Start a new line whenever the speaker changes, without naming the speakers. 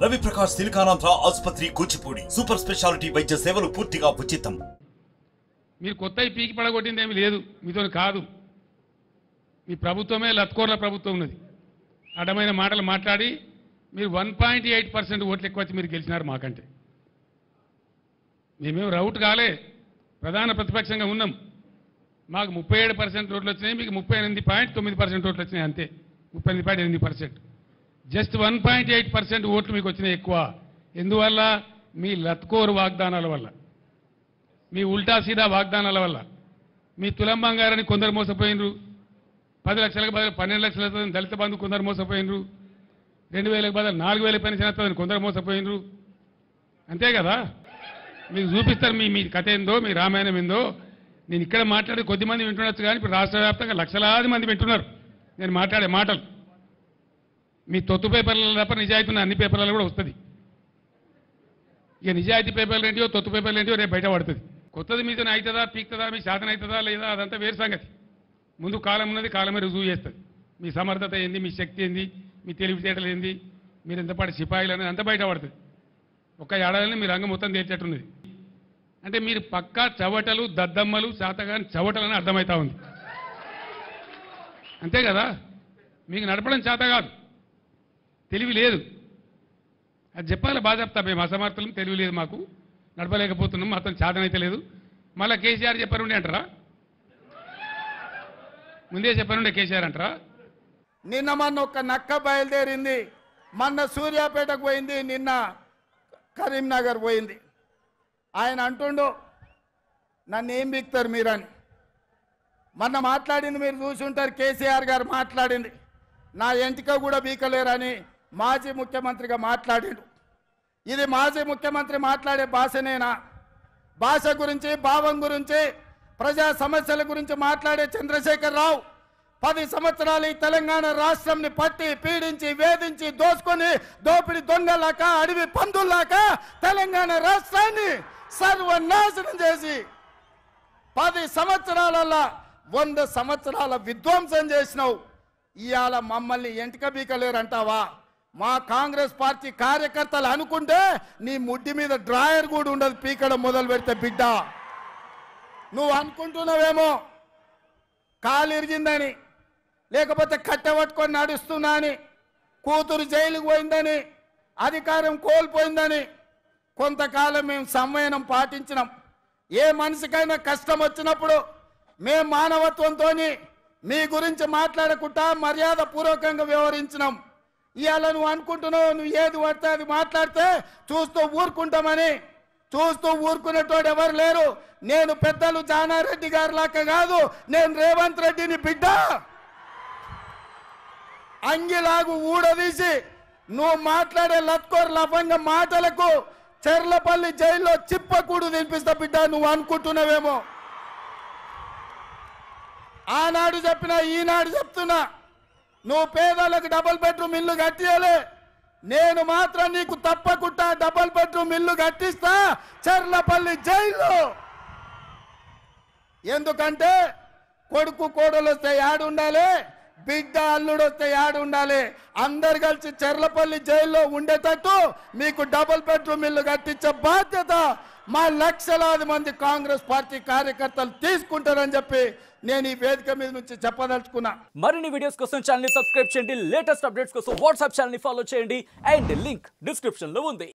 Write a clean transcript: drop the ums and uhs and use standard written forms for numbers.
రవి ప్రకాష్ సిలికానాంధ్ర ఆసుపత్రి Kuchipudi super speciality వైద్య సేవలు పూర్తిగా ఉచితం.
మీరు కొత్త పీకి పడగొట్టింది ఏమీ లేదు, మీతో కాదు. మీ ప్రభుత్వమే లత్కోర్ల ప్రభుత్వం ఉన్నది. అడ్డమైన మాటలు మాట్లాడి మీరు 1.8% ఓట్లు ఎక్కువ వచ్చి మీరు గెలిచినారు మాకంటే. మేమేం రౌట్ కాలే, ప్రధాన ప్రతిపక్షంగా ఉన్నాం. మాకు 37% ఓట్లు వచ్చినాయి, మీకు 38.9% ఓట్లు వచ్చినాయి, అంతే. 38.8%. జస్ట్ 1.8% ఓట్లు మీకు వచ్చినాయి ఎక్కువ. ఎందువల్ల? మీ లత్కోరు వాగ్దానాల వల్ల, మీ ఉల్టా సీదా వాగ్దానాల వల్ల. మీ తులం బంగారాన్ని కొందరు మోసపోయినరు, 10 లక్షలకు బదులు 12 లక్షల దళిత బంధు కొందరు మోసపోయినరు, 2000లకు బదులు 4000 పెన్షన్ వస్తుందని కొందరు మోసపోయినరు. అంతే కదా? మీకు చూపిస్తారు మీ కథ ఏందో, మీ రామాయణం ఏందో. నేను ఇక్కడ మాట్లాడే కొద్దిమంది వింటుండొచ్చు, కానీ ఇప్పుడు రాష్ట్ర వ్యాప్తంగా లక్షలాది మంది వింటున్నారు నేను మాట్లాడే మాటలు. మీ తొత్తు పేపర్లలో తప్ప నిజాయితీ ఉన్న అన్ని పేపర్లలో కూడా వస్తుంది. ఇక నిజాయితీ పేపర్లు ఏంటియో తొత్తు పేపర్లు ఏంటియో రేపు బయట పడుతుంది. కొత్తది మీతో అవుతుందా, పీక్తుందా, మీ శాతం అవుతుందా లేదా, అదంతా వేరు సంగతి. ముందు కాలం ఉన్నది, కాలమే రుజువు చేస్తుంది. మీ సమర్థత ఏంది, మీ శక్తి ఏంది, మీ తెలివితేటలు ఏంది, మీరు ఎంతపాటి సిపాయిలు అనేది అంతా బయట పడుతుంది. ఒక్క ఏడాదిని మీ రంగం మొత్తం తేల్చేట్టున్నది. అంటే మీరు పక్కా చవటలు, దద్దమ్మలు, శాతగాని చవటలని అర్థమవుతా ఉంది. అంతే కదా? మీకు నడపడం చేత కాదు, తెలివి లేదు. అది చెప్పాలి, బాగా చెప్తా. మేము అసమర్థులం, తెలివి లేదు, మాకు నడపలేకపోతున్నాం, మాత్రం చేతనైతే లేదు. మళ్ళీ కేసీఆర్ చెప్పారుండే అంటారా? ముందే చెప్పారుండే కేసీఆర్ అంటారా?
నిన్న మొన్న ఒక్క నక్క బయలుదేరింది, మొన్న సూర్యాపేటకు పోయింది, నిన్న కరీంనగర్ పోయింది. ఆయన అంటుండు నన్ను ఏం బిక్తారు మీరని. మొన్న మాట్లాడింది మీరు చూసి ఉంటారు, కేసీఆర్ గారు మాట్లాడింది. నా ఎంటిక కూడా బీకలేరని మాజీ ముఖ్యమంత్రిగా మాట్లాడిండు. ఇది మాజీ ముఖ్యమంత్రి మాట్లాడే భాషనేనా? భాష గురించి, భావం గురించి, ప్రజా సమస్యల గురించి మాట్లాడే చంద్రశేఖర్ రావు 10 సంవత్సరాలు ఈ తెలంగాణ రాష్ట్రంని పట్టి పీడించి వేధించి దోసుకొని దోపిడి దొంగలాక అడవి పందుల్లాక తెలంగాణ రాష్ట్రాన్ని సర్వనాశనం చేసి 10 సంవత్సరాలలో 100 సంవత్సరాల విధ్వంసం చేసినావు. ఇవాళ మమ్మల్ని ఎంటిక బీకలేరంటావా? మా కాంగ్రెస్ పార్టీ కార్యకర్తలు అనుకుంటే నీ ముడ్డి మీద డ్రాయర్ కూడా ఉండదు పీకడం మొదలు పెడితే. బిడ్డ, నువ్వు అనుకుంటున్నావేమో కాలు ఇరిగిందని, లేకపోతే కట్టెపట్టుకొని నడుస్తున్నా అని, కూతురు జైలుకు పోయిందని, అధికారం కోల్పోయిందని. కొంతకాలం మేము సంయమనం పాటించినాం. ఏ మనిషికైనా కష్టం వచ్చినప్పుడు మేము మానవత్వంతో మీ గురించి మాట్లాడకుండా మర్యాద పూర్వకంగా వ్యవహరించినాం. ఇవాళ నువ్వు అనుకుంటున్నావు నువ్వు ఏది పడితే అది మాట్లాడితే చూస్తూ ఊరుకుంటామని. చూస్తూ ఊరుకునేటోడు ఎవరు లేరు. నేను పెద్దలు జానారెడ్డి గారి లాగా కాదు, నేను రేవంత్ రెడ్డిని బిడ్డ. అంగిలాగు ఊడదీసి నువ్వు మాట్లాడే లత్కోర్ లఫంగ మాటలకు చెర్లపల్లి జైల్లో చిప్పకూడు తినిపిస్తా బిడ్డ. నువ్వు అనుకుంటున్నావేమో. ఆనాడు చెప్పినా ఈనాడు చెప్తున్నా, నువ్వు పేదలకు డబుల్ బెడ్రూమ్ ఇల్లు కట్టియలే. నేను మాత్రం నీకు తప్పకుండా డబుల్ బెడ్రూమ్ ఇల్లు కట్టిస్తా చెర్లపల్లి జైల్లో. ఎందుకంటే కొడుకు కోడలు వస్తే యాడు ఉండాలి, బిడ్డ అల్లుడు వస్తే యాడు ఉండాలి. అందరు కలిసి చెర్లపల్లి జైల్లో ఉండేటట్టు మీకు డబుల్ బెడ్రూమ్ ఇల్లు కట్టించే బాధ్యత మా లక్షలాది మంది కాంగ్రెస్ పార్టీ కార్యకర్తలు తీసుకుంటారని చెప్పి నేను ఈ వేదిక మీద నుంచి చెప్పదలుచుకున్నా.
మరిన్ని వీడియోస్ కోసం ఛానల్ ని సబ్స్క్రైబ్ చేయండి, లేటెస్ట్ అప్డేట్స్ కోసం వాట్సాప్ ఛానల్ ని ఫాలో చేయండి, అండ్ లింక్ డిస్క్రిప్షన్ లో ఉంది.